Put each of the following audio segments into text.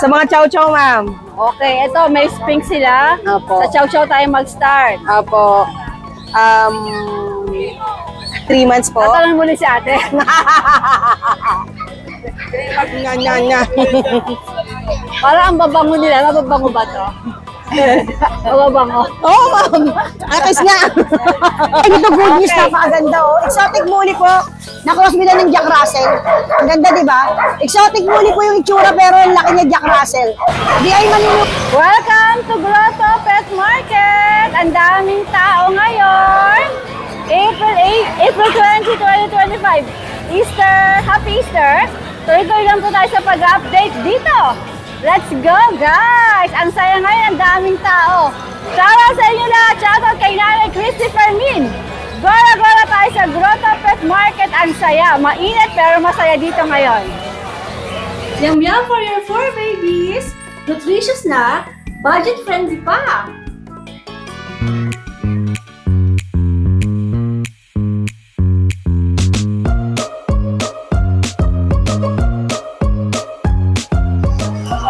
Sa mga chow-chow, ma'am. Okay, ito may pink sila. Opo. Sa chow-chow tayo mag-start. Opo. 3 months po. Tatanong muli si ate. Nga. Parang ang babango nila. Mababango ba to? Mababango. Oo, ma'am. Akis nga. Ito good news, napakaganda, oh. Exotic muli po. Na-cross nila ng Jack Russell. Ang ganda, di ba? Exotic muli po yung itsura, pero ang laki niya Jack Russell. Di ay manino. Welcome to Grotto Pet Market! Ang daming tao ngayon! April 20, 2025. Easter! Happy Easter! Tuloy-tuloy lang po tayo sa pag-update dito. Let's go, guys! Ang saya ngayon, ang daming tao. Shoutout sa inyo lahat! Shoutout kay Nanay Christopher Min! Gora-gora tayo sa Grotto Pet Market. Ang saya. Mainit pero masaya dito ngayon. Yum-yum for your 4 babies! Nutritious na, budget-friendly pa!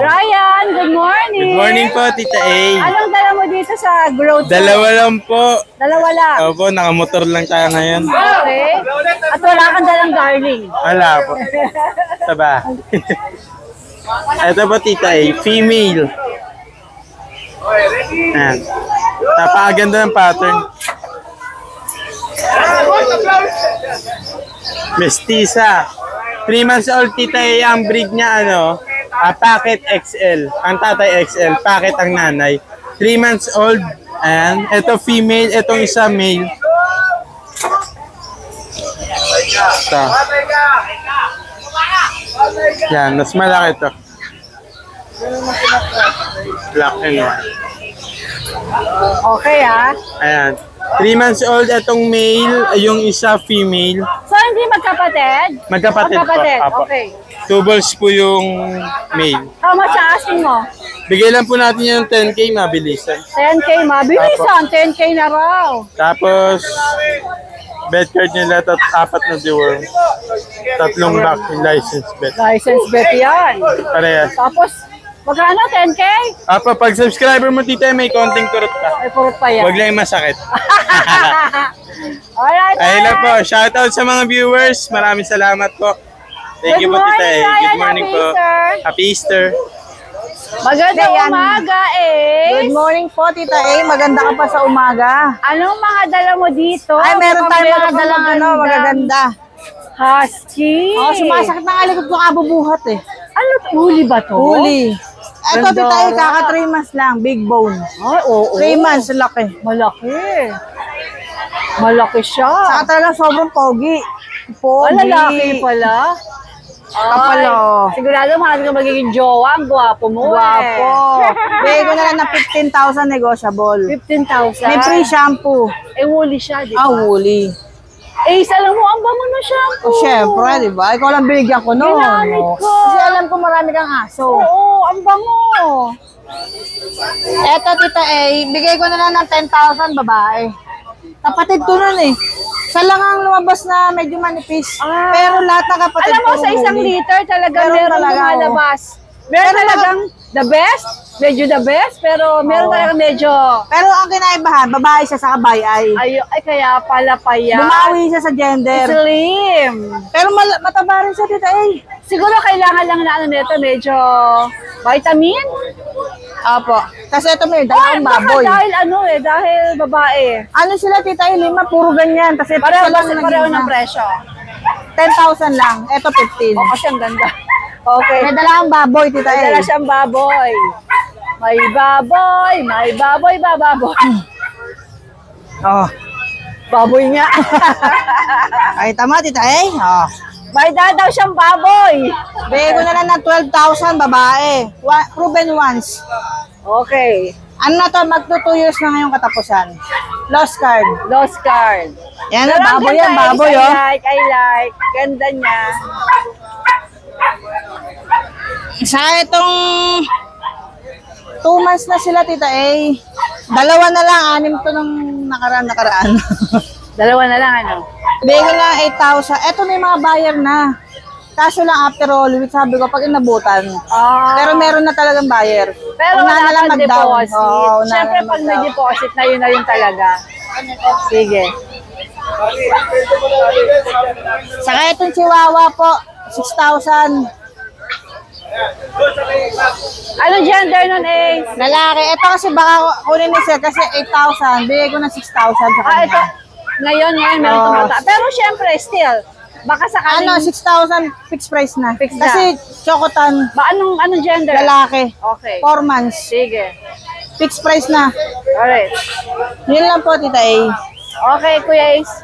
Ryan, good morning! Good morning po, Tita A. Anong dala mo dito sa Grotto? Dalawa lang po. Dalawa lang. Opo, nakamotor lang tayo ngayon. Okay. At wala kang dalang darling. Wala po. Saba. Ito po, Tita A. Female. Ayan. Napakaganda ng pattern. Mestiza. 3 months old, Tita A. Ang breed niya, packet XL. Ang tatay XL, packet ang nanay. 3 months old. Ayan. Ito female, itong isa male. Ito. Yan, mas malaki ito. Black and white. Okay, ha? Ayan. 3 months old, itong male, yung isa female. So, hindi magkapatid? Magkapatid po. Apo. Okay. 2 balls po yung male. How much asking mo? Bigay lang po natin yung 10K, mabilisan. 10K, mabilisan. 10K na raw. Tapos, bet card nila, 4 na deworm. 3 vaccine license bet. License bet yan. Parehas. Tapos, magkano? 10K? Apa, pag subscriber mo, Tita, may konting kurot ka. Ay, purot pa yan. Huwag lang yung masakit. Alright, Ayun lang po. Shoutout sa mga viewers. Maraming salamat po. Thank you po, Tita A. Good morning po. Happy Easter. Magandang umaga, eh. Good morning po, Tita A. Maganda ka pa sa umaga. Anong mga dala mo dito? Ay, meron tayong mga dalang magaganda. Husky. Oh, sumasakit na nga likod ko kabubuhat eh. Ano? Huli ba to? Huli. Ito, Ganda. Tita A, kaka 3 months lang. Big bone. Ay, oo. 3 months, laki. Malaki. Malaki siya. Saka talaga sobrang pogi. Wala, lalaki pala. Kapal, oh. Sigurado mahal ka magiging jowa. Ang gwapo mo, Guwapo. Bigay ko na lang na 15,000 negotiable. 15,000. May free shampoo. Eh, huli siya, di ba? Ah, huli. Eh, isa lang mo ang bango ng shampoo. Oh, syempre, di ba? Ikaw lang binigyan ko noon. Ginamit ko. Kasi alam ko marami kang aso. Oo, ang bango. Eto, Tita A, bigay ko na lang ng 10,000 babae. Kapatid ko nun eh. Sa lang ang lumabas na medyo manipis. Ah. Pero lahat ng kapatid Alam mo, ko sa isang huli. liter talaga Meron meron talaga, lumalabas. Meron Pero talagang the best, medyo the best, pero meron Oo. talagang medyo, Pero ang kinaibahan, babae siya sa kabay ay ay kaya pala pa yan. bumawi siya sa gender. Slim. Pero mataba rin siya, Tita A. Siguro kailangan lang na nito, medyo vitamin. Opo. Kasi ito may Ay, dalawang baka baboy. dahil babae. Ano sila, Tita A, 5, puro ganyan. Kasi Pareho pareho ng presyo. 10,000 lang. Ito 15. O, kasi ang ganda. Okay. May dalawang baboy, Tita A. May dala siyang baboy. May baboy, baboy. Oh. Baboy nga. Ay, tama, Tita A. Oh. May dala daw siyang baboy. Bigay ko na lang ng 12,000 babae. Proven once. Okay. Ano na to, magto 2 years na ngayong katapusan. Lost card. Lost card. Yan, Pero ang baboy ganda, yan, baboy, I oh. I like. Ganda niya. Sa itong 2 months na sila, Tita A. 2 na lang, 6 to nung nakaraan. Dalawa na lang, ano? Bigay ko lang 8,000. Eto may mga buyer na. Kaso lang after all, sabi ko, pag inabutan. Pero meron na talagang buyer. Pero Una wala na lang kang mag-down. deposit. Oo, una Siyempre, na lang pag may mag-down. deposit na yun talaga. Sige. Saka itong chihuahua po, 6,000. Anong gender nun, Ace? Lalaki. Ito kasi baka kunin ni Sir kasi 8,000. Bigay ko ng 6,000 sa kanya. Ito. Ngayon, meron tumata. Pero siyempre, still, baka sakaling... Ano, 6,000 fixed price na. Fixed na. Kasi chocotan, Anong gender? lalaki. Okay. 4 months. Sige. Fixed price na. Alright. Yun lang po, Tita A. Okay, Kuya Ace.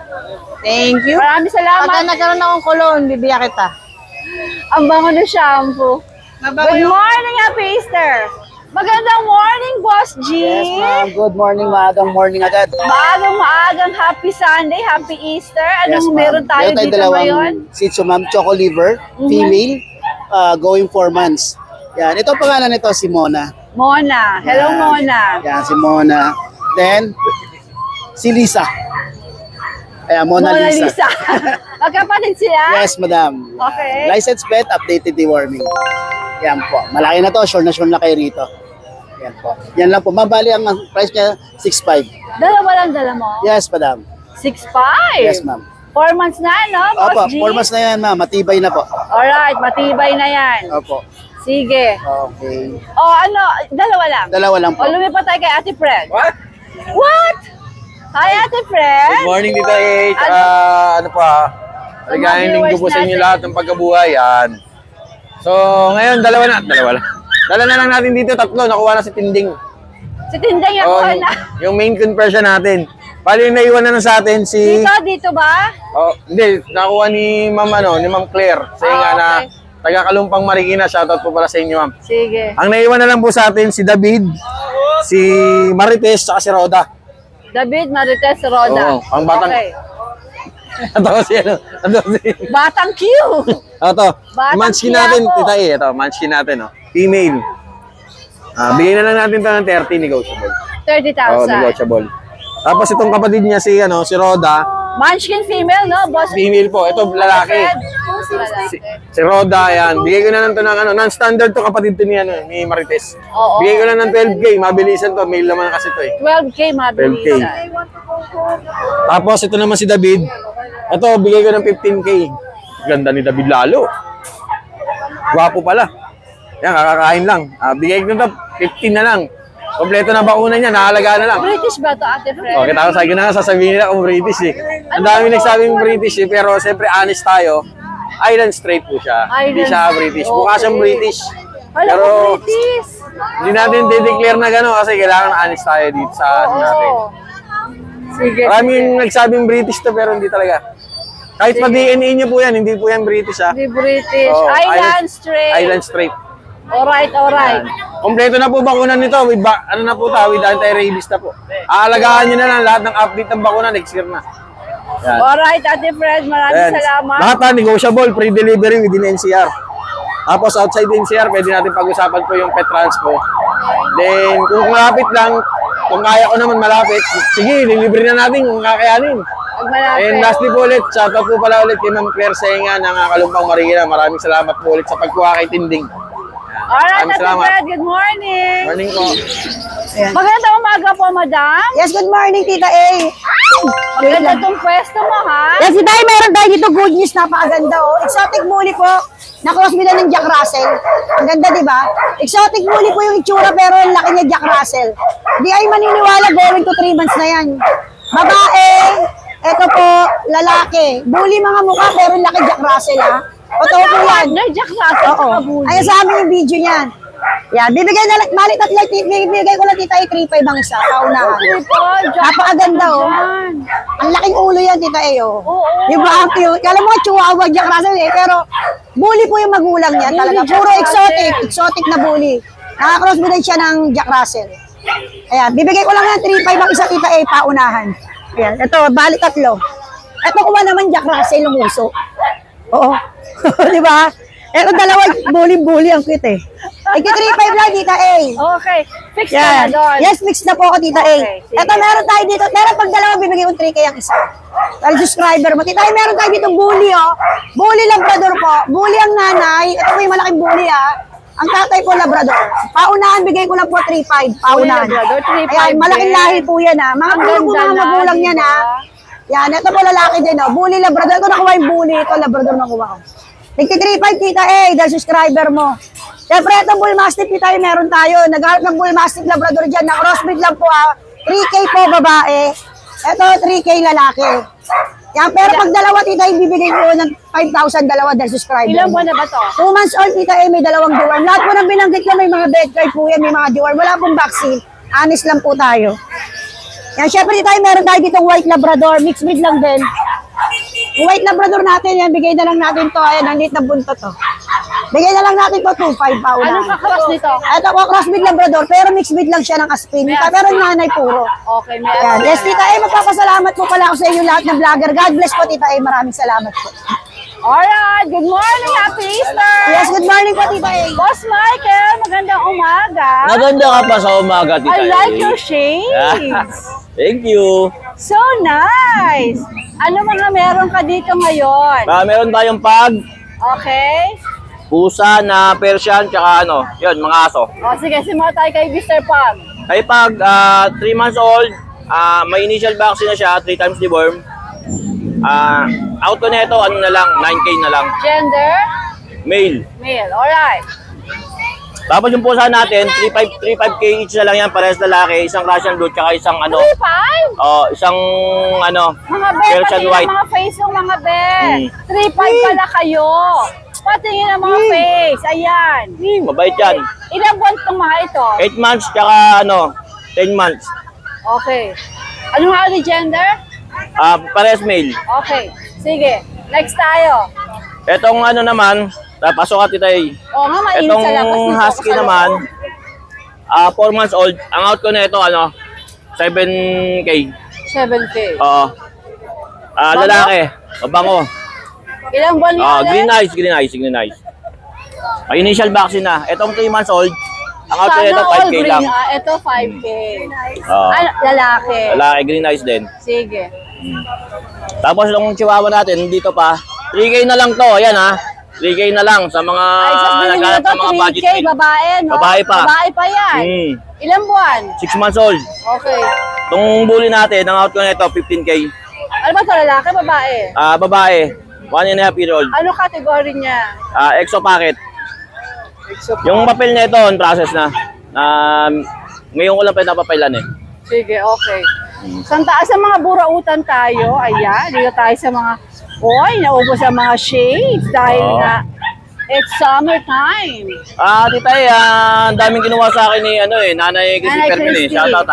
Thank you. Maraming salamat. Pagka nagkaroon akong kulon, bibigyan kita. Ang bango ng shampoo. Good morning, Happy Easter! Magandang morning, Boss G! Yes, ma'am. Good morning, maagang morning agad. Maagang Happy Sunday, Happy Easter. Anong ma'am. meron tayo Meron tayong dito dalawang ngayon? Shih Tzu, ma'am. Choco liver, female, going 4 months. Yan. Ito ang pangalan nito, si Mona. Mona. Hello, Yan. Mona. Yan, si Mona. Then, si Lisa. Ayan, Mona Lisa. Magkapatid sila? Yes, madam. Okay. Licensed vet, updated deworming. Yan po. Malaki na to. Sure na kayo rito. Yan po. Yan lang po. Mabali ang price niya, 6.5. Dalawa lang dala mo? Yes, madam. 6'5"? Yes, ma'am. 4 months na, no, Boss Opo, G? 4 months na yan, ma'am. Matibay na po. Alright, matibay na yan. Opo. Sige. Okay. Dalawa lang? Dalawa lang po. O, lumipat tayo kay Ate Fred. What? Hi, Ate Fred. Good morning, Tita H. Ano pa? Ligayang linggo po sa inyo lahat ng pagkabuhay. Yan. So, ngayon, dalawa lang. Dala na lang natin dito, 3. Nakuha na si Tinding. Si Tindang yung Oh, na. yung main conversion natin. Bali, naiwan na sa atin si... Dito ba? Oh, hindi, nakuha ni Ma'am Claire. Sa nga na okay. taga Kalumpang Marikina. Shoutout po pala sa inyo, ma'am. Sige. Ang naiwan na lang po sa atin si David, si Marites, saka si Roda. David Marites Roda. Oo, ang batang... Okay. Ito si ano? Ito si... Batang Q. Ito, Batang munchkin natin, Quiapo. Tita E. Ito, munchkin natin, oh. Female. Bigyan na lang natin ito ng 30, negotiable. 30,000. Negotiable. Tapos itong kapatid niya, si Roda. Munchkin female, no? Boss. Female po. Ito, lalaki. Lalaki. Si Roda, yan. Bigay ko na lang ito ng non-standard to kapatid to ni Marites. Oo. Bigay ko na ng 12K. Mabilisan to. May laman kasi to eh. 12K mabilisan. Tapos ito naman si David. Ito, bigay ko ng 15K. Ganda ni David lalo. Gwapo pala. Yan, kakakain lang. Bigay ko na 15 na lang. Kompleto na bakuna niya, nakalaga na lang. British ba to, Ate Fred? Okay, tapos sabi ko na sasabihin nila kung British eh. Ang dami nagsabing British eh, pero siyempre honest tayo. Island straight po siya. Hindi siya British. Mukha siyang British. Wala Pero ko British. hindi natin de-declare na gano'n kasi kailangan honest tayo dito sa ano natin. Sige. Maraming nagsabing British to pero hindi talaga. Kahit pa-DNA niyo po yan, hindi po yan British ha. Hindi British. Oo, Island straight. Island straight. Alright. Kompleto na po bakunan nito with ano na po ta, with anti-rabies na po. Aalagaan niyo na lang lahat ng update ng bakuna next year na. Yan. Alright, Ate Fred. Maraming Ayan. salamat. Lahat na negotiable, free delivery within NCR. Tapos outside NCR, pwede natin pag-usapan po yung pet transpo. Then kung malapit lang, kung kaya ko naman malapit, sige, lilibre na natin kung kakayanin. Pag malapit. And lastly po ulit, shoutout po pala ulit kay Ma'am Claire Senga ng Kalumpang Marikina. Maraming salamat po ulit sa pagkuha kay Tinding. Alright, Maraming Ate salamat. Fred. Good morning. Morning po. Magandang umaga po, madam. Yes, good morning, Tita A. Maganda tong pwesto mo, ha? Yes, Tita A, meron tayo dito good news, napakaganda oh. Exotic bully po. Na-cross nila ng Jack Russell. Ang ganda, di ba? Exotic bully po yung itsura pero ang laki niya Jack Russell. Di ay maniniwala, going to 3 months na yan. Babae, eto po, lalaki. Bully mga mukha pero ang laki Jack Russell, ha? Totoo po yan. Partner, Jack Russell, Oo. saka bully. Ayan sa amin yung video niyan. Yan, bibigay na lang, malit at light, bibigay ko lang Tita A 3.5 ang isa, kaunahan. Napakaganda oh. Ang laking ulo yan, Tita A oh. Di ba? Kala mo, chihuahua Jack Russell eh, pero bully po yung magulang niya talaga. Puro exotic na bully. Nakakross mo din siya ng Jack Russell. Ayan, bibigay ko lang yan 3.5 ang isa, Tita A, paunahan. Ayan, ito, balik 3. Ito kuha naman Jack Russell yung uso. Oo. Di ba? Ito dalawa, bully ang cute eh. Tigti 3.5 lang, Tita A. Okay. Fix ka na Yan. doon. Yes, mix na po ako, Tita A. Okay, sige. Ito, meron tayo dito. Meron pag dalawa, bibigay kong 3K ang isa. Dahil subscriber mo. Tita A, meron tayo dito bully, oh. Bully Labrador po. Bully ang nanay. Ito po yung malaking bully, ah. Ang tatay po Labrador. Paunahan, bigay ko lang po 3.5. Paunahan. Labrador, 3.5 Ayan, malaking din. lahi po yan, ah. Mga Ang puro po ganda mga na, magulang yan, diba? ah. Yan, ito po lalaki din, oh. Bully Labrador. Ito nakuha yung bully. Ito Labrador nakuha ko. Tigti 3.5, Tita A, dahil subscriber mo. Siyempre, ito Bull Mastiff, Tita A, meron tayo. Naghahanap ng Bull Mastiff Labrador dyan. Na crossbreed lang po, ah. 3K po, babae. Ito, 3K lalaki. Yan, pero pag dalawa, Tita A, bibigay ko ng 5,000 dalawa dahil subscriber Ilang mo. buwan na ba to? 2 months old, Tita A, may dalawang deworm. Lahat po ng binanggit ko, may mga bed card po yan, may mga deworm. Wala pong vaccine. Honest lang po tayo. Yan, syempre tayo, meron tayo ditong white Labrador. Mixed breed lang din. Yung white Labrador natin, yan, bigay na lang natin to. Ayan, ang liit na buntot to. Bigay na lang natin to, 2.5 pa una. Anong kakross nito? Ito po, crossbreed Labrador, pero mixed breed lang siya ng Aspin. Pero nanay puro. Okay, may Yan. Yes, Tita A, magpapasalamat po pala ako sa inyo lahat na vlogger. God bless po, Tita A. Maraming salamat po. Alright, good morning, Happy Easter! Yes, good morning po, Tita A. Boss Michael, magandang umaga. Maganda ka pa sa umaga, Tita I like A. your shades. Thank you. So nice! Ano mga meron ka dito ngayon? Meron tayong pag, Okay? pusa na Persian, tsaka ano, yun, mga aso. O sige, simula tayo kay Mr. Pam. Ay pag 3 months old, may initial vaccine na siya, 3 times deworm. Out ko na ito, ano na lang, 9K na lang. Gender? Male. Male. Alright. Tapos yung pusa natin, 3.5K each na lang yan, parehas lalaki, isang Russian blue, tsaka isang ano, 3.5? isang ano, Mga bet, Persian patingin white. ang mga face ng mga bet. 3.5 pala kayo. Patingin ang mga face. Ayan. Mabait yan. Ilang buwan itong mga ito? 8 months, tsaka ano, 10 months. Okay. Ano nga ulit gender? Parehas male. Okay. Sige. Next tayo. Etong ano naman, pasok ka Tita A. O nga, mainit Etong sa labas dito. husky Sa naman, loob. 4 months old. Ang out ko na ito, ano, 7K. 7K. Oo. Lalaki, mabango. Ilang buwan nga ulit? Green eyes. May initial vaccine na. Etong 3 months old, ang out ko na ito, Sana all 5K green. lang. Ito 5K. Oo. Lalaki. Lalaki, green eyes din. Sige. Tapos yung chihuahua natin, dito pa, 3K na lang to. Ayan ha. 3K na lang sa mga Ay, just bilhin nyo naghanap to, ng mga budget 3K, meal. babae, no? Babae pa. Babae pa yan. Ilang buwan? 6 months old. Okay. Itong bully natin, ang out ko na ito, 15K. Ano ba ito, lalaki, babae? Babae, 1.5 year old. Ano category niya? Exo packet. Yung papel na ito, on process na. Ngayon ko lang pa napapailan eh. Sige, okay. Sa mga burautan tayo, ayan, dito tayo sa mga, naubos ang mga shades dahil Oo. nga, it's summertime. Tita ang daming ginawa sa akin ni Nanay Christy Nanay Fermin eh. Christy. Shoutout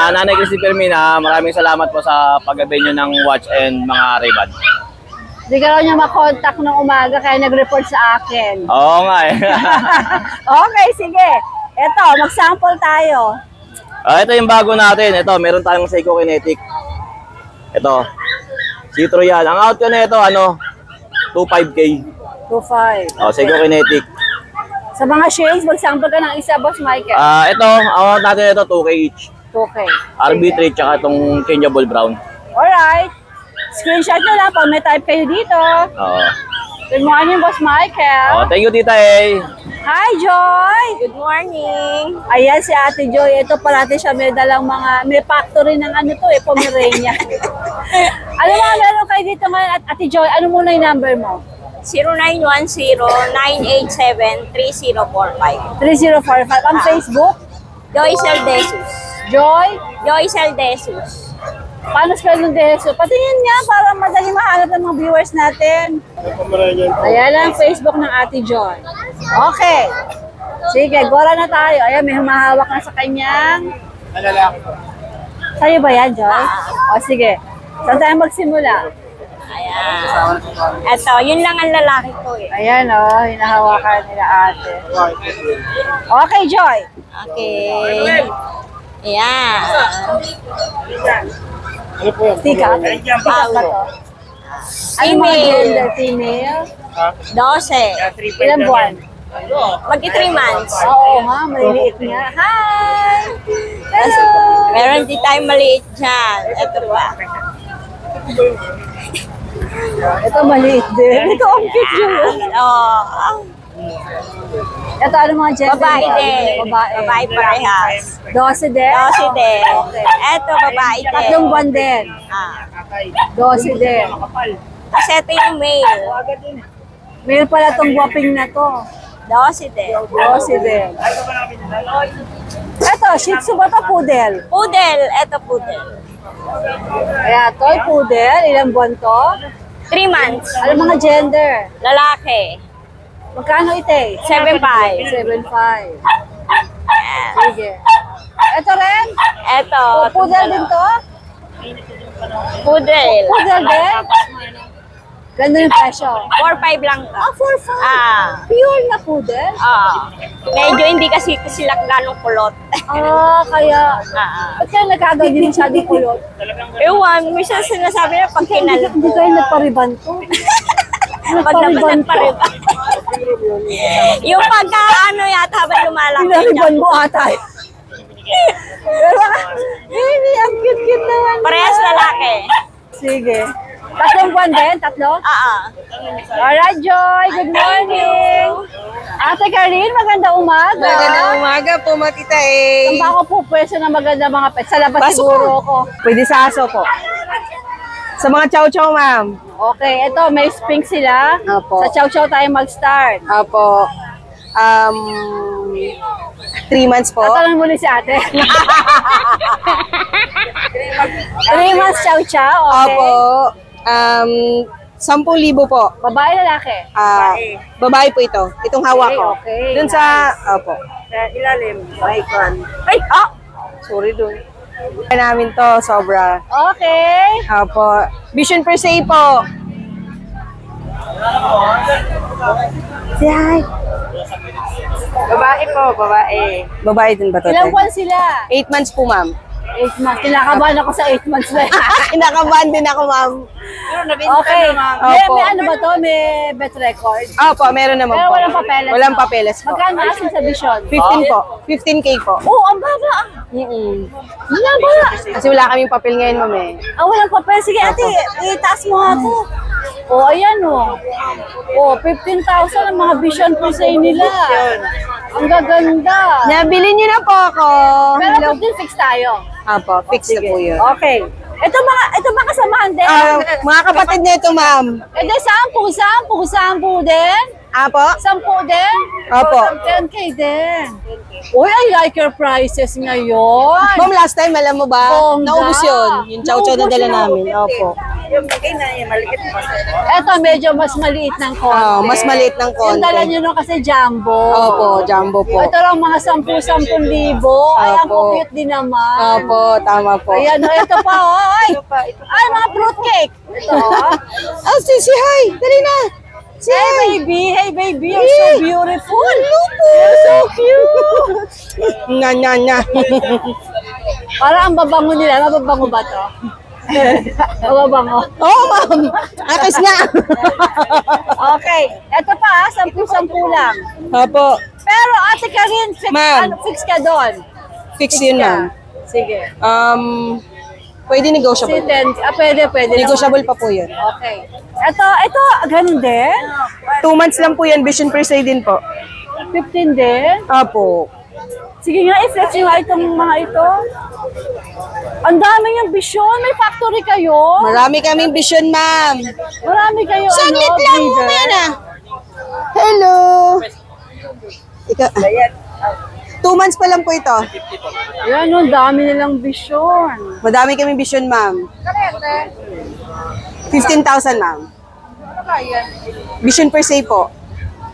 Nanay Christy Fermin maraming salamat po sa pag-avail nyo ng watch and mga Ray-Ban. Hindi ka raw niya makontak ng umaga kaya nag-report sa akin. Oo nga eh. Okay, sige. Eto, mag-sample tayo. Ito yung bago natin. Ito, meron tayong Seiko Kinetic. Ito. Citro yan. Ang out ko na ito, 2.5K. 2.5. Seiko Kinetic. Sa mga shades, mag-sample ka ng isa, Boss Michael. Ito, ang out natin ito, 2K each. 2K. RB3 tsaka itong changeable brown. Alright. Screenshot nyo lang pag may type kayo dito. Oo. Good morning, Boss Michael. Thank you, Tita A. Hi, Joy! Good morning! Ayan si Ate Joy. Ito parati siya may dalang may factory ng Pomerania. Ano mga meron kayo dito ngayon, Ate Joy? Ano muna yung number mo? 0910-987-3045. 3045. Ang Facebook? Joycel Desus. Joy? Joycel Desus. Paano spell ng Deso? Patingin nga para madali mahanap ng mga viewers natin. Ayan ang Facebook ng Ate Joy. Okay. Sige, gora na tayo. Ayan, may humahawak na sa kanyang... Sa'yo ba yan, Joy? O, sige. Saan tayo magsimula? Ayan. Eto, yun lang ang lalaki ko eh. Ayan, hinahawakan nila ate. Okay, Joy. Okay. Ayan. Tika. Tika ba to? Ano mga Female. gender? Female? 12. Ilang buwan? Magti 3 months. Oo nga, maliliit nga. Hi! Hello! Meron din tayong maliit dyan. Ito pa. Ito maliit din. Ito ang cute yun. Oh, Ito ano mga gender? babae din. Babae. Babae parehas. 12 din? 12 din. Okay. Ito, babae din. Tatlong buwan din. Ah. 12 din. Kasi ito yung male. Mayroon pala itong guwaping na to. 12 din. 12 din. Ito, Shih Tzu ba ito? Poodle? Poodle. Ito poodle. Kaya toy poodle. Ilang buwan to? 3 months. Ano mga gender? Lalaki. Magkano ito eh? 7.5. 7.5. Sige. Ito rin? Ito. Poodle din to? Poodle. Poodle din? Ganda yung presyo. 4.5 lang to. 4.5? Ah. Pure na poodle? Medyo hindi kasi sila ganong kulot. Kaya. Ah. Ba't kaya nagkagaw din masyadong kulot? Ewan, minsan sinasabi na pag kinal. Hindi kayo nagpariban to. Pag nabasan pa rin. Yung pagka ano yata habang lumalaki. Pinariban mo ata. Pero, hindi, ang cute-cute naman. Parehas lalaki. Sige. Tatlong buwan din? Tatlo? Alright, Joy. Good morning. Ate Karin, maganda umaga. Magandang umaga po, Matita eh. Saan ba ako po pwesto ng maganda mga pet? Sa labas Pasok siguro po. ako. Pwede sa aso po. Sa mga chow-chow, ma'am. Okay, ito may spink sila. Opo. Sa chow-chow tayo mag-start. Apo. 3 months po. Tatanong muli si ate. 3 months chow-chow, okay. Opo. 10,000 po. Babae, lalaki? Babae po ito. Itong hawak ko. Okay. Dun sa, opo. Ilalim. Icon. Ay! Sorry dun. Kaya namin to, sobra. Okay. Opo. Vision per se po. Say hi. Babae po, babae. Babae din ba to? Ilang buwan sila? 8 months po, ma'am. 8 months. Kinakabahan ako sa 8 months na. Kinakabahan din ako, ma'am. Okay. Opo. May ano ba to? May bet record? Opo, meron naman Pero po. walang papeles. Walang no? papeles po. Magkano asin sa vision? 15 po. 15K po. Oh, ang baba. Wala ba? Kasi wala kaming papel ngayon, ma'am eh. Walang papel. Sige, ate, itaas mo nga to. Oh, ayan oh. Oh, 15,000 ang mga vision per se nila. Ang gaganda. Nabili niyo na po ako. Pero 15 fix tayo. Opo, fix na po yun. Okay. Ito mga kasamahan din. Mga kapatid na ito, ma'am. Ito, 10 din. Apo? 10 din? Opo. 10K din. Uy, I like your prices ngayon. Ma'am, last time, alam mo ba? Bongga. Naubos yun. Yung chow-chow na dala namin. Opo. Ito, medyo mas maliit ng konti. Mas maliit ng konti. Yung dala nyo nun kasi jumbo. Opo, jumbo po. Ito lang mga 10,000 libo. Ay, ang Opo. cute din naman. Opo, tama po. Ayan, ito pa, oh. Ay, mga fruitcake. Ito, oh. Say hi. Dali na. Hey, baby, you're so beautiful. Lupo. You're so cute. Nga. Parang ang babango nila. Mababango ba to? Mababango. Oo, ma'am. Akis nga. Okay. Ito pa, 10 lang. Opo. Pero ate Karin, Ma'am. fix ka doon. Fix yun, ma'am. Sige. Pwede negotiable. Pwede. Negotiable pa po yun. Okay. Ito, ganun din? 2 months lang po yan. Vision per se din po. 15 din? Opo. Sige nga, i-flex nyo nga itong mga ito. Ang dami yung vision. May factory kayo. Marami kaming vision, ma'am. Marami kayo. Saglit ano, lang breeder. mo yan ah. Hello. 2 months pa lang po ito. Yan, ang dami nilang vision. Madami kaming vision, ma'am. 15,000, ma'am. Vision per se po.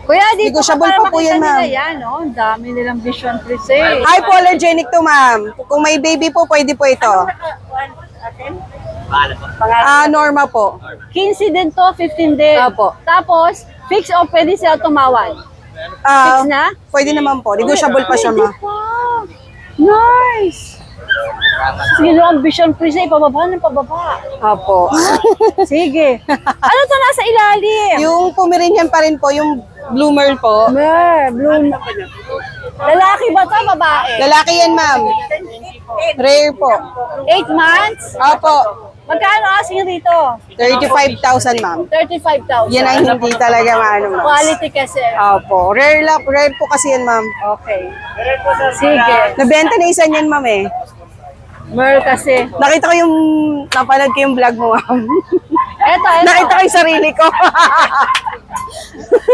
Kuya, dito Negotiable para pa po makita yan, ma'am. nila yan, no? Ang dami nilang vision per se. Hypoallergenic to, ma'am. Kung may baby po, pwede po ito. Norma po. 15 din to, 15 din. Opo. Tapos, fix o pwede sila tumawad? Fix na? Pwede naman po. Negotiable pa siya, Pwede ma'am. pa. Nice! Sige, no, ambition, please, pababa ng pababa. Opo. Sige. Ano to nasa ilalim? Yung Pomeranian pa rin po, yung bloomer po. Blue. Lalaki ba to, babae? Lalaki yan, ma'am. Rare po. 8 months? Opo. Magkano asking rito? 35,000, ma'am. 35,000. Yan ay hindi talaga maano, ma'am. Quality kasi. Opo. Rare po kasi yan, ma'am. Okay. Sige. Nabenta na isa niyan, ma'am eh. Mer kasi. Nakita ko yung, napanood ko yung vlog mo, ma'am. Eto. Nakita ko yung sarili ko.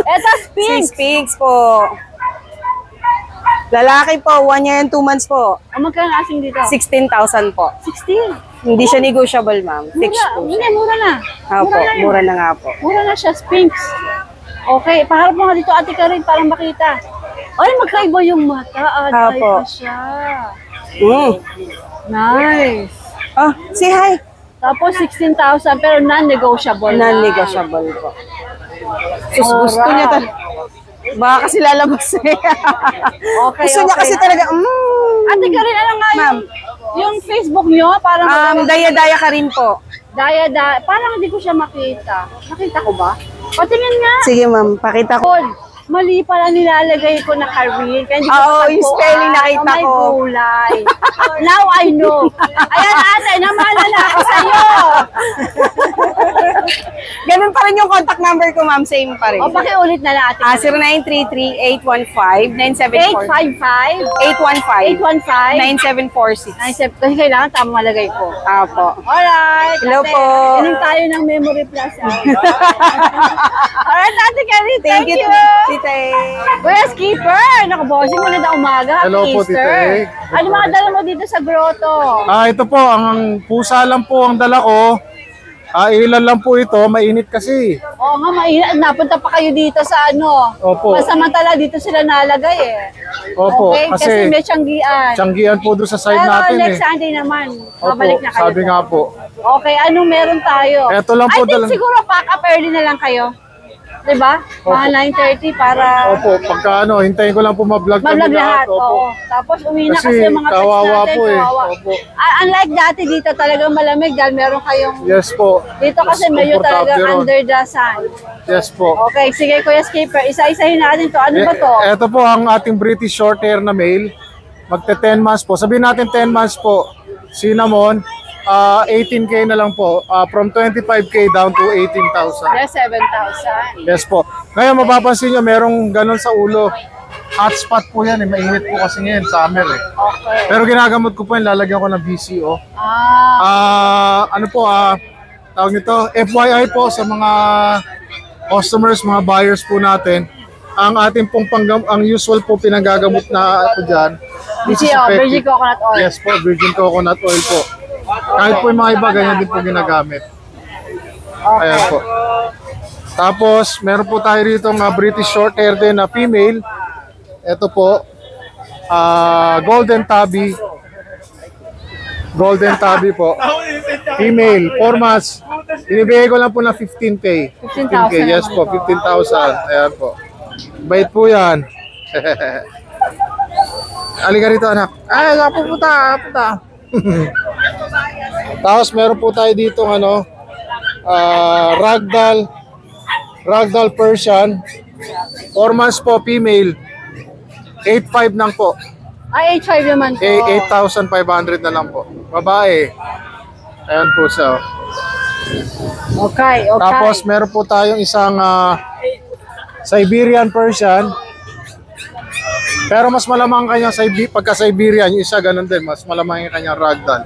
Eto, Sphinx. Sphinx po. Lalaki po, 1 year and 2 months po. Magkano asking dito? 16,000 po. 16. Hindi siya negotiable, ma'am. Fixed Mura, po. hindi, mura na. Opo, yun. mura na nga po. Mura na siya, Sphinx. Okay, paharap mo nga dito, Ate Karin, para makita. Ay, magkaiba yung mata. Opo. Ay, siya. Nice. Oh, say hi. Tapos 16,000 pero non-negotiable na. Non-negotiable po. Sus, gusto niya talaga. Baka kasi lalabas eh. Okay, Gusto niya kasi talaga, Ate Karin, ano nga Ma'am. yung Facebook nyo? Parang Daya-daya ka rin po. parang hindi ko siya makita. Nakita ko ba? Patingin nga. Sige, ma'am, pakita ko. Mali pala nilalagay ko na Karin. Kaya hindi ko Oo, yung matagpuan. spelling nakita May ko. gulay. Now I know. Ayan ate, namaalala ako sa'yo. Ganun pa rin yung contact number ko, ma'am. Same pa rin. O, pakiulit na lang ate. 0933-815-974. 815. 815-9746. Kasi kailangan tamang malagay ko. Apo. Alright. Hello ate, po. Inom tayo ng memory plus. Alright, ate Karin. Thank you, Tita. Kuya Skipper, nakabossing mo na umaga. Happy Hello po, Easter. Tita. Ano mga dala mo dito sa grotto? Ito po, ang pusa lang po ang dala ko. Ilan lang po ito, mainit kasi. Oo nga, mainit. Napunta pa kayo dito sa ano. Opo. Samantala dito sila nalagay eh. Opo, Okay, kasi kasi may tiyanggian. tiyanggian po doon sa side Pero natin next eh. Sunday naman, Opo, babalik na kayo. sabi nga po. Okay, anong meron tayo? Eto lang po I think dala- siguro pack up early na lang kayo. Diba? Mga 9:30 para Opo, pagka hintayin ko lang po ma-vlog kami ma-vlog lahat. Opo. Oo. Tapos uwi na Kasi kasi yung mga pets kawawa natin. po eh. Kawawa. Opo. Unlike dati dito talagang malamig dahil meron kayong Yes po. dito kasi Mas medyo komportable talagang ron. under the sun. Yes po. Okay, sige Kuya Skipper, isa-isahin natin to. Ano ba to? Ito po ang ating British short hair na male. Magte 10 months po. Sabihin natin 10 months po. Cinnamon. 18K na lang po. From 25K down to 18,000. Yes, 7,000. Yes po. Ngayon mapapansin nyo, merong ganun sa ulo. Hotspot po yan eh. Mainit po kasi ngayon, summer eh. Okay. Pero ginagamot ko po yun, lalagyan ko ng BCO. Tawag nito, FYI po sa mga customers, mga buyers po natin. Ang ating pong ang usual po pinagagamot na ako dyan. This is Virgin effective. coconut oil. Yes po, virgin coconut oil po. Kahit po yung mga iba, ganyan din po ginagamit. Ayan po. Tapos, meron po tayo rito ng British short hair din na female. Ito po, Golden Tabby. Golden Tabby po. Female, 4 months. Binibigay ko lang po ng 15K. 15,000 Yes po, 15,000. Ayan po. Bait po yan. Halika rito, anak. Ay, pupunta. Tapos meron po tayo dito Ragdoll Persian. 4 months po, female. 8,500 lang po. Ay, 8,500 naman to. 8,500 na lang po. Babae. Ayan po siya. Okay. Tapos meron po tayong isang Siberian Persian. Pero mas malamang kanyang pagka-Siberian, yung isa ganun din, mas malamang yung kanyang ragdoll.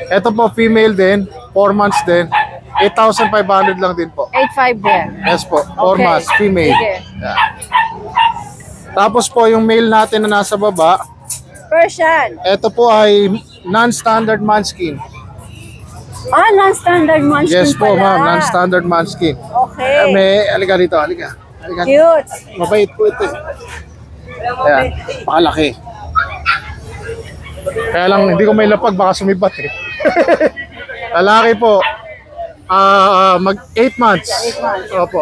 Ito po, female din, 4 months din, 8,500 lang din po. 8,500 din. Yes po, 4 Okay. months, female. Sige. Yeah. Tapos po, yung male natin na nasa baba, Persian. ito po ay non-standard manskin. Non-standard munchkin Yes po, pala. ma'am, non-standard manskin. Okay. Halika dito, halika. Cute. Mabait po ito eh. Ayan, pakalaki. Kaya lang, hindi ko may lapag, baka sumibat eh. Lalaki po, mag 8 months. 8 months. Opo.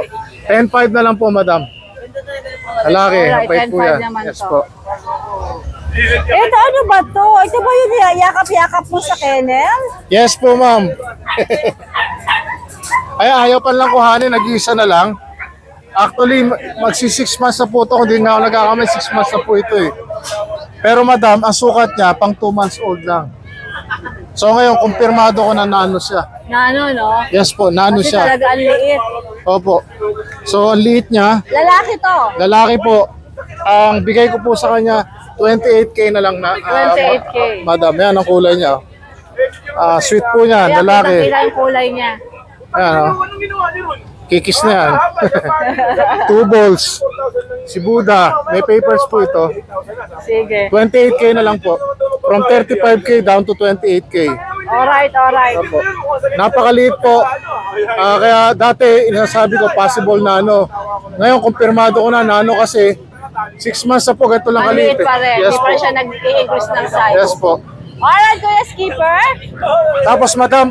10,500 na lang po, madam. Lalaki, Alright, mabait po 10,500 yan. naman Yes to. po. Ito, ano ba to? Ito ba yung yakap-yakap mo sa kennel? Yes po, ma'am. Ay, ayaw pa lang kuhanin, nag-iisa na lang. Actually, magsi 6 months na po ito. Kung di nga ako nagkakamay, 6 months na po ito eh. Pero madam, ang sukat niya, pang 2 months old lang. So ngayon, kumpirmado ko na nano siya. Nano, no? Yes po, nano Kasi siya. talaga ang liit. Opo. So, ang liit niya. Lalaki to. Lalaki po. Ang bigay ko po sa kanya, 28K na lang na. 28K. Madam, yan ang kulay niya. Sweet po niya, Kaya lalaki. kitang-kita yung kulay niya. Ayan, kikis na yan. 2 balls. Si Buddha, may papers po ito. Sige. 28K na lang po. From 35K down to 28K. Alright. Opo. Napakaliit po. Kaya dati, inasabi ko, possible nano. Ngayon, kumpirmado ko na nano kasi 6 months na po, ganito lang Maliit kaliit. pa rin. Yes Di pa po. siya nag-i-increase ng size. Yes po. Alright, Kuya Skipper. Tapos madam,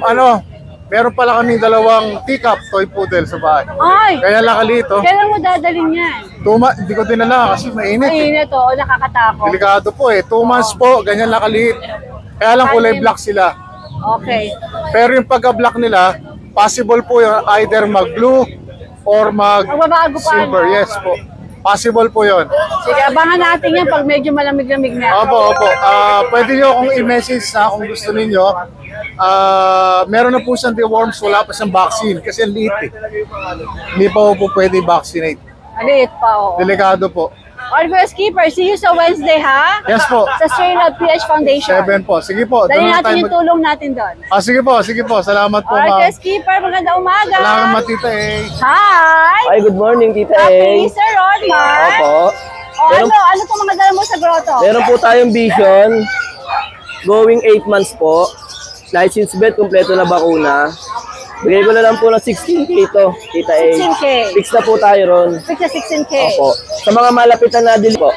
meron pala kaming 2 teacup toy poodle sa bahay. Ay, Kaya lang kaliit, oh. kailan mo dadalhin yan? Hindi ko dinala kasi mainit. Ay, ito, nakakatakot. Delikado po eh. 2 months po, ganyan lang kaliit. Kaya lang kulay black sila. Okay. Pero yung pagka-black nila, possible po yung either mag-blue or Magbabago pa, mag-silver. no? Yes po. Possible po yon. Sige, abangan natin yan pag medyo malamig-lamig na. Opo. Pwede nyo akong i-message na kung gusto ninyo. Meron na po siyang deworms, wala pa siyang vaccine kasi ang liit eh. Hindi pa po pwede vaccinate. Maliit pa, oo. Delikado po. Alright, Kuya Skipper, see you sa Wednesday, ha? Yes po. Sa Stray Love PH Foundation. 7 po. Sige po. Dali doon na natin tayo yung tulong natin doon. Sige po. Salamat po, Alright, ma'am. Kuya Skipper, magandang umaga. Salamat, Tita A. Hi! Hi, good morning, Tita A. Happy Sir Rodmar. Opo. O ano po mga dala mo sa grotto? Meron po tayong Vision. Going 8 months po. License bet, kompleto na bakuna. Bigay ko na lang po ng 16K to, Tita A. 16K. Fix na po tayo ron. Fix na 16K. Opo. Sa mga malapitan na din po.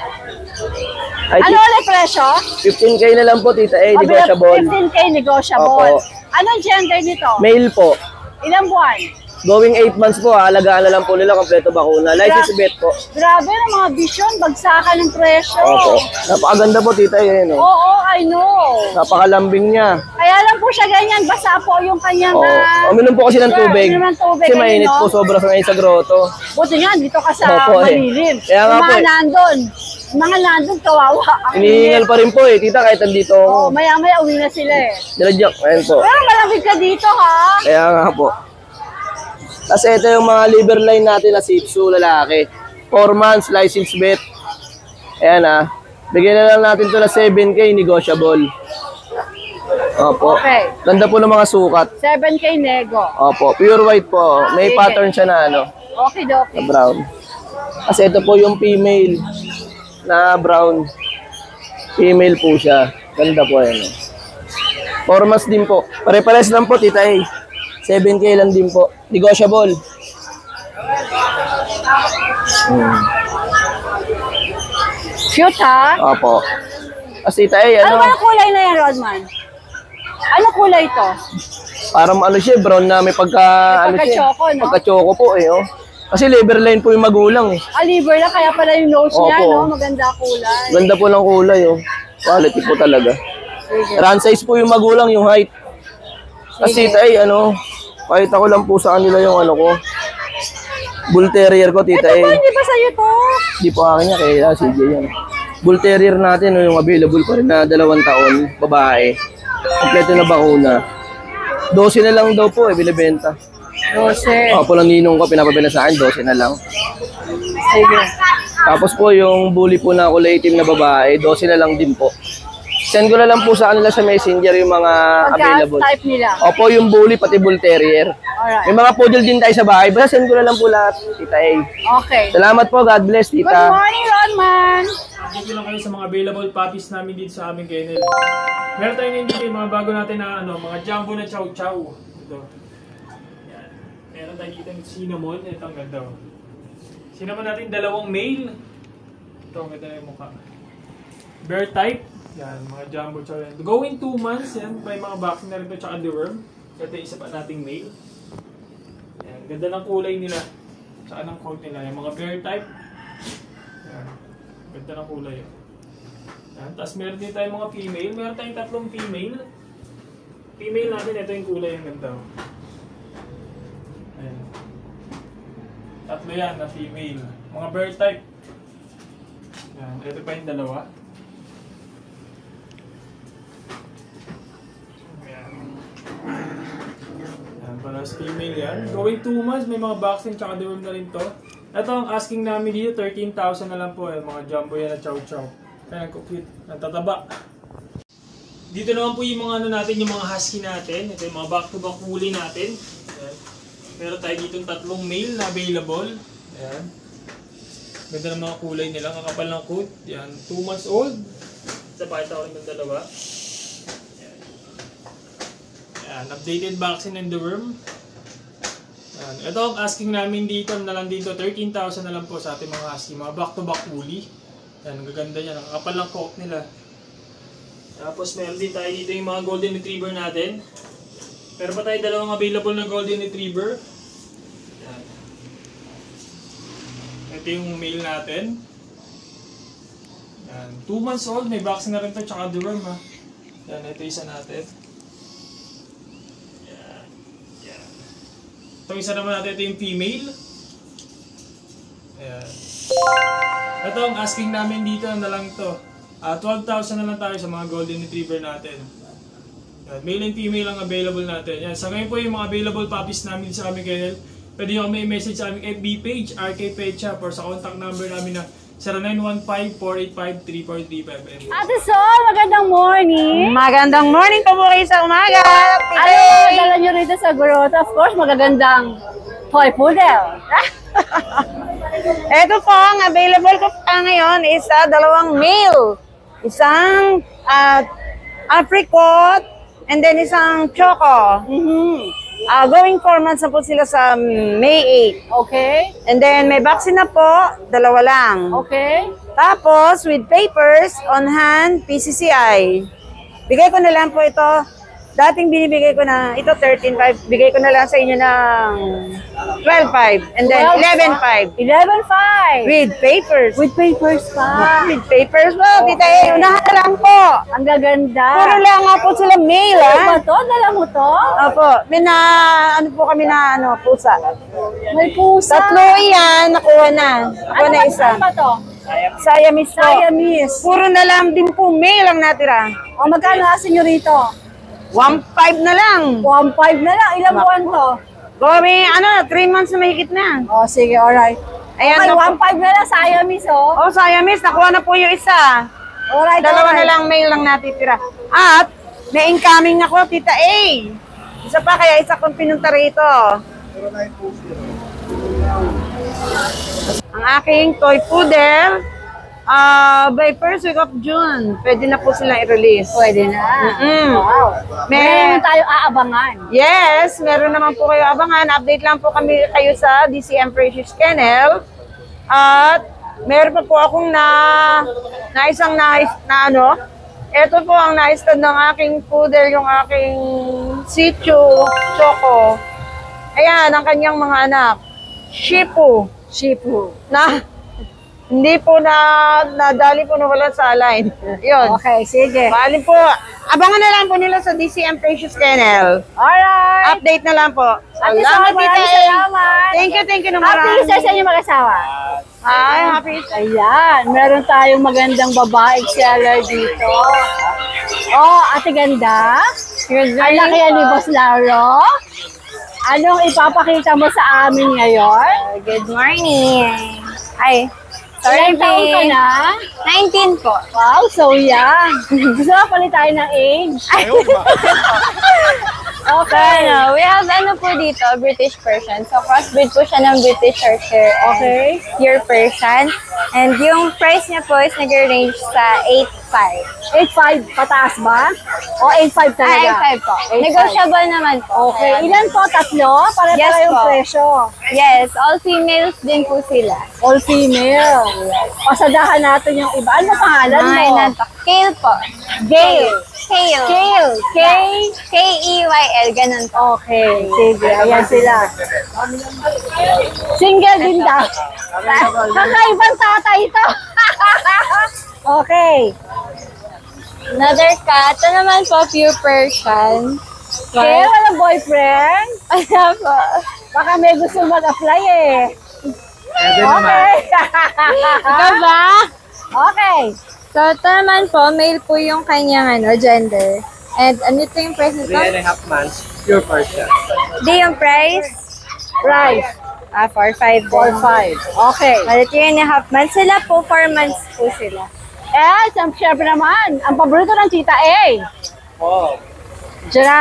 Ano ulit presyo? 15K na lang po, Tita A. Negotiable. 15K negotiable. Opo. Anong gender nito? Male po. Ilang buwan? Going 8 months po, alagaan na lang po nila, kompleto bakuna. License bet po. Grabe ng mga vision, bagsakan ng presyo. Opo. Napakaganda po, Tita A. No? Oo, I know. Napakalambing niya. Kaya lang po siya ganyan, basa po yung kanyang... Uminom po kasi ng tubig. Uminom ng tubig. Kasi mainit no? po, sobra sa ngayon sa grotto. Buti nga, dito ka sa Opo, eh. malilim. Kaya nga Yung po, mga eh. nandun. Mga nandun, kawawa. Ang Hinihingal init. pa rin po eh, Tita, kahit andito ako. Oo, maya-maya uwi na sila eh. Diladyak, ayun po. Pero malamig ka dito, ha? Kaya nga po. Tapos ito yung mga liver line natin na Shih Tzu, lalaki. 4 months, license bet. Ayan ah. Bigyan na lang natin ito na 7K, negotiable. Opo. Okay. Ganda po ng mga sukat. 7K nego. Opo. Pure white po. May Sige. pattern siya na ano, Okay, doke. na brown. Kasi ito po yung female na brown. Female po siya. Ganda po yan. 4 months din po. Pare-pares lang po, Tita A. 7K lang din po. Negotiable. Cute, ha? Opo. Kasi Tita A, Ano ba ano? yung kulay na yan, Rodman? Ano kulay to? Parang ano siya, brown na may pagka... ano siya, pagka-choco, no? Pagka-choco po eh, oh. Kasi liver line po yung magulang eh. Liver lang, kaya pala yung nose niya, Opo. no? Maganda kulay. Ganda po ng kulay, oh. Quality po talaga. Sige. Run size po yung magulang, yung height. Kasi Tita A, ano, pakita ko lang po sa kanila yung ano ko. Bull Terrier ko, Tita Ito A. ba, hindi ba sa'yo to? Di po akin niya, kaya CJ yan. Bull Terrier natin, yung available pa rin na 2 taon, babae. Kompleto na bakuna. 12 na lang daw po eh, binibenta. 12. Ako lang ninong ko, pinapabila sa akin, 12 na lang. Sige. Tapos po yung bully po na kulay itim na babae, 12 na lang din po. Send ko na lang po sa kanila sa messenger yung mga available. Pagka-type nila. Opo, yung bully, pati bull terrier. Alright. May mga poodle din tayo sa bahay. Basta send ko na lang po lahat, Tita A. Okay. Salamat po, God bless, Good Tita. morning, Rodman. Dito lang kayo sa mga available puppies namin dito sa aming kennel. Meron tayo ngayon dito yung mga bago natin na ano, mga jumbo na chow chow. Ito. Yan. Meron tayo dito yung cinnamon. Ito ang ganda. Cinnamon natin 2 male. Ito ang ganda yung mukha. Bear type. Yan, mga jumbo chow yan. Going 2 months yan. May mga vaccine na rin ito tsaka deworm. Ito yung isa pa nating male. Yan, ganda ng kulay nila. Tsaka ng coat nila. Yung mga bear type. Yan. Ganda ng kulay. Yan. Tapos meron din tayong mga female. Meron tayong 3 female. Female natin, ito yung kulay yung ganda. Ayan. 3 yan na female. Mga bird type. Yan. Ito pa yung 2. Paras female yan. Going 2 months, may mga vaccine tsaka deworm na rin to. Ito ang asking namin dito, 13,000 na lang po. Mga jumbo yan na chow chow. Kaya ang cute. Ang tataba. Dito naman po yung mga ano natin, yung mga husky natin. Ito yung mga back-to-back woolly natin. Ayan. Meron tayo dito 3 male na available. Ayan. Ganda ng mga kulay nila. Kakapal ng coat. Ayan. 2 months old. Isa pa ito rin ng 2. Yan, updated vaccine and deworm. Yan. Ito ang asking namin dito na lang dito, 13,000 na lang po sa ating mga husky. Mga back-to-back woolly. Yan, ang gaganda yan. Nakakapal ng coat nila. Tapos meron din tayo dito yung mga golden retriever natin. Meron pa tayo 2 available na golden retriever. Yan. Ito yung male natin. Yan. 2 months old, may vaccine na rin ito, tsaka deworm ha. Yan, ito isa natin. Ito isa naman natin, ito yung female. Ayan. Ito ang asking namin dito na lang ito. 12,000 na lang tayo sa mga golden retriever natin. Ayan. Male and female ang available natin. Ayan. Sa ngayon po yung mga available puppies namin sa aming kennel. Pwede nyo kami i-message sa aming FB page, RK Pecha, or sa contact number namin na 0915-485-3435. Ate Sol, magandang morning! Magandang morning po kayo sa umaga. Ano dala nyo rito sa grotto? Of course, magagandang toy poodle. Ito po, ang available ko pa ngayon is 2 male. Isang apricot and then isang choco. Going 4 months na po sila sa May 8. Okay. And then may vaccine na po, 2 lang. Okay. Tapos with papers on hand, PCCI. Bigay ko na lang po ito. Dating binibigay ko na ito 13,500. Bigay ko na lang sa inyo ng 12,500 and then 11,500. 11,500. With papers. With papers pa. With papers po. Tita E, unahan na lang po. Ang gaganda. Puro lang nga po sila male, Ano ha? ba to? Dala mo to? Opo. May na, ano po kami na, pusa. May pusa. 3 yan, nakuha na. Nakuha na isa. Ano ba to? Siamese po. Siamese. Puro na lang din po male ang natira. O magkano asin nyo rito? 1,500 na lang. 1,500 na lang. Ilang buwan to? Going, 3 months na mahigit na. O sige, alright. Ayan, Okay, naku- 1,500 na lang. Siamese oh. Oh, Siamese, nakuha na po yung isa. Alright, 2 na alright. lang male lang natitira. At, may incoming ako, Tita A. Isa pa, kaya isa kong pinunta rito. Ang aking toy poodle, by first week of June, pwede na po silang i-release. Pwede na. Wow. Meron tayo aabangan. Yes, meron naman po kayo abangan. Update lang po kami kayo sa DCM Precious Kennel. At meron pa po akong naisang ito po ang naistad ng aking poodle, yung aking Shih Tzu, Choco. Ayan, ang kanyang mga anak. Shih Tzu. Hindi po nadali po na wala sa line. Yun. Okay, sige. Bali po, abangan na lang po nila sa DCM Precious Kennel. Alright. Update na lang po. Ate Sol, Salamat, Tita maraming A. salamat. Thank you na Happy marami. Easter sa inyo mag-asawa. Hi, happy Easter. Ayan, meron tayong magandang babae seller dito. Oh, ate ganda. Ang laki yan ni Boss Laro. Anong ipapakita mo sa amin ngayon? Good morning. Ay, Ilang taon ka na? 19 po. Wow, so young. Gusto mo palit tayo ng age? Okay. We have po dito, British Persian. So, crossbreed po siya ng British Shorthair and Okay. Pure Persian. And yung price niya po is nag-range sa 8,500. 8.5 pataas ba? O 8.5 talaga? 8,500 po. 8,500. Negotiable naman po. Okay, Kaya- ilan po? Tatlo? Para Yes yung po. presyo. Yes, all females din po sila. All female. Pasadahan natin yung iba. Ano pangalan mo? Ay, nantok. Kale po. Gail. Kale. Kale. K. K-E-Y-L. Ganun po. Okay, sige. Ayan sila. Single din daw. Kakaibang tatay ito. Okay. Another cat. Ito naman po, pure Persian. Okay, walang boyfriend? Wala po. Baka may gusto mag-apply eh. Pwede naman. Okay. Ikaw ba? Okay. So, ito naman po, male po yung kanyang gender. And ano ito yung price nito? 3.5 months, pure Persian. Di yung price? Price. 4-5 din. 4-5. Okay. Bali, 3.5 months sila po, 4 months po sila. Eh, syempre naman, ang paborito ng Tita A. Oh. Diyan na,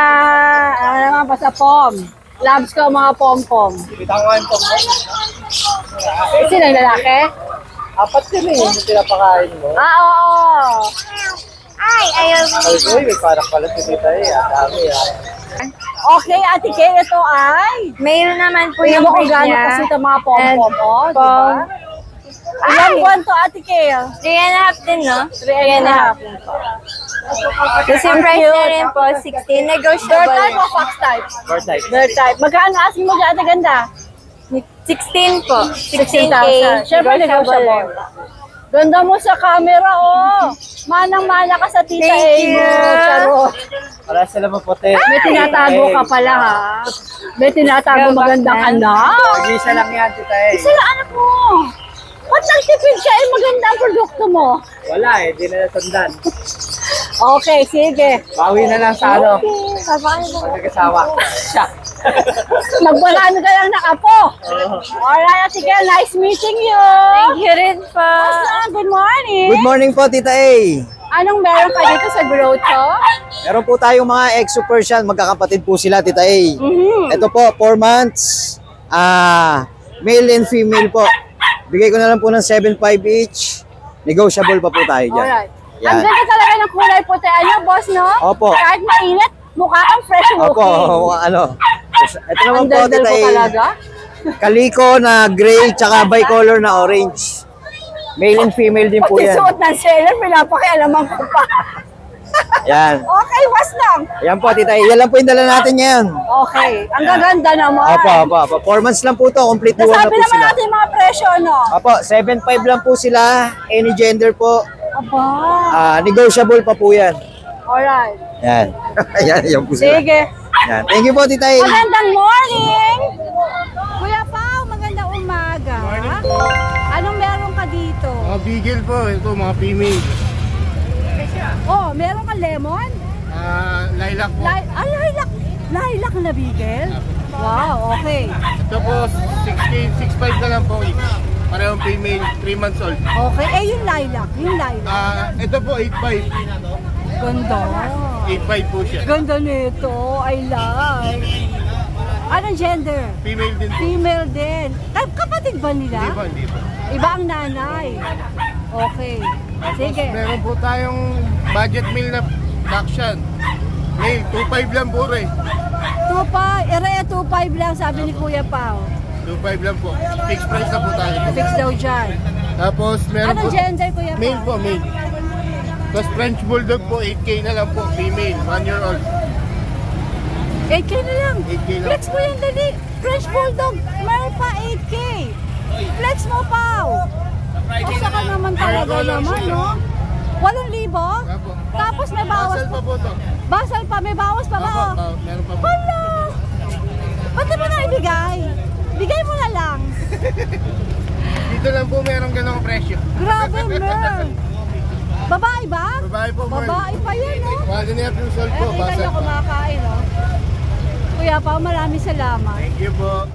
ano naman pa sa pom. Loves ko mga pom-pom. Bitangan po mo. Sino yung lalaki? Apat kami, hindi sila pakain mo. Oo. Ay, ayaw mo. Uy, may parak pala si Tita eh. Dami Okay, Ate Kay, ito ay. Male naman po Tingnan yung mo kung breed gaano niya. kasi ito mga pom-pom, oh, di ba? Pom. Ilang buwan to, Ate Kay? 3.5 din, no? 3.5. Tapos yung price na rin po, 16. Dirt Negotiable. type o fox type? Bird type. Dirt type. Magkano asking mo dyan, Ate Ganda? 16 po. 16,000. 16K. Siyempre, negotiable. Ganda mo sa camera, oh. Manang-mana ka sa Tita A Thank mo. you. Charot. Wala sila maputi. May tinatago ka pala, ha? May tinatago magandang anak. Mag-isa lang yan, Tita eh. Sila anak mo. Ba't nagtipid ka? Eh, maganda ang produkto mo. Wala eh, di na nasundan. Okay, sige. Bawi na lang sa ano. Nag-asawa. Siya. Magbalaan ka lang ng apo. Alright, sige. Nice meeting you. Thank you rin po. Basta, good morning. Good morning po, Tita A. Anong meron ka dito sa Grotto? Meron po tayong mga Exo Persian, magkakapatid po sila, Tita A. Ito po, 4 months, male and female po. Bigay ko na lang po ng 7.5 each. Negotiable pa po tayo dyan. Alright. Yan. Ang ganda talaga ng kulay puti. Ano, boss, no? Opo. Kahit mainit, mukha kang fresh Opo, looking. ano. Ito naman Ang po, daldal Tita po A. talaga. Kaliko na gray, tsaka bicolor na orange. Male and female din po Pati yan. suot ng seller, pinapakialaman ko pa. Yan. Okay, was lang. Yan po, Tita A. Yan lang po yung dala natin ngayon. Okay, ang gaganda naman. Opo. 4 months lang po to. Complete one na Nasabi po naman sila. natin yung mga presyo, no? Opo, 7.5 lang po sila. Any gender po. Aba. Negotiable pa po yan. Alright. Yan. yan po sila. Sige. Yan. Thank you po, Tita A. Magandang morning! Kuya Pao, magandang umaga. Anong meron ka dito? Mga bigel po, ito mga female. Oh, meron ka lemon? Lilac po. Lilac. Lilac na bigel? Wow, okay. Ito po, 6K, 6.5 na lang po. Parehong female, 3 months old. Okay, eh yung lilac. Ito po, 8.5. Ganda. 8.5 po siya. Ganda nito. I like. Anong gender? Female din po. Female din. Kapatid ba nila? Hindi po. Iba ang nanay. Okay. Sige. Meron po tayong budget meal na Dachshund. Male, 2.5 lang po rin. 2.5. Ere, 2.5 lang sabi ni Kuya Pao. 2.5 lang po. Fixed price na po tayo. Fix daw dyan. Tapos meron Anong po, gender, Kuya Pao? male po, male. Tapos French Bulldog po, 8K na lang po, female, 1 year old. 8K na lang. 8K lang. Flex mo yan, dali. French Bulldog. Meron pa 8K. Flex mo, Pao. Asa ka naman talaga naman, no? 8,000? Apo. Tapos may bawas Basal pa po to. Basal pa, may bawas pa ba? Apo, meron pa po. Hala! Ba't di mo na ibigay? Bigay mo na lang. Dito lang po meron ganong presyo. Grabe, Mer. Babae ba? Babae po, Merl. Babae pa yan, no? 1.5 years old po, Kita basal niyo pa. kumakain, no? Kuya Pao, maraming salamat. Thank you po.